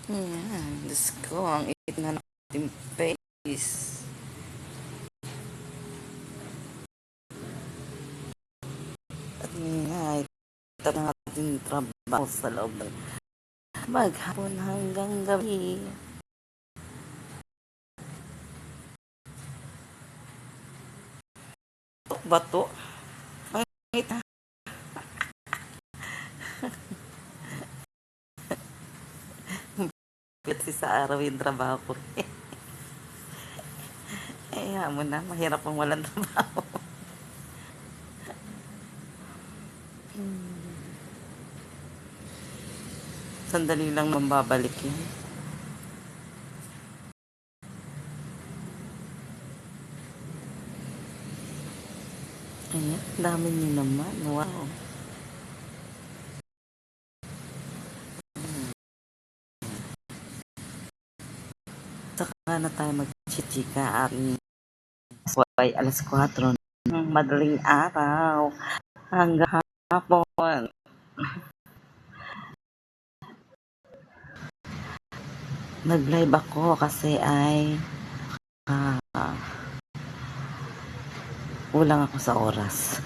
Ayan, Diyos ko, ang init na ng ating face. At ngayon, ito ng ating trabaho sa loob ng maghapon hanggang gabi. Bato. Ang init na. Kasi sa araw yung trabaho ko. Eh, mo na, mahirap ang walang trabaho. Sandali lang mambabalik yun. Ayan, dami nyo naman. Wow. Saka na tayo mag-chichika at ay alas 4 ng madaling araw hanggang hapon. Nag-live ako kasi ay kulang ako sa oras.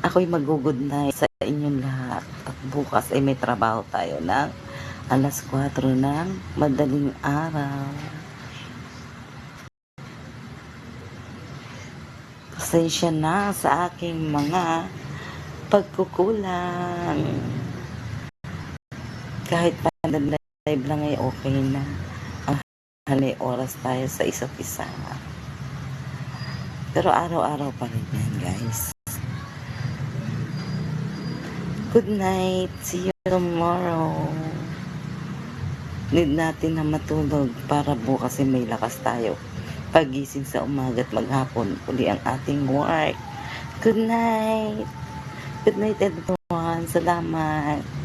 Ako'y mag-good night sa inyong lahat. At bukas ay may trabaho tayo ng alas 4 ng madaling araw. Pasensya na sa aking mga pagkukulang. Kahit pa live lang ay okay na. Ang oras tayo sa isa't isa. Pero araw-araw pa rin yan, guys. Good night. See you tomorrow. Need natin na matulog para bukas ay may lakas tayo. Pagising sa umaga at maghapon, uli ang ating work. Good night. Good night, everyone. Salamat.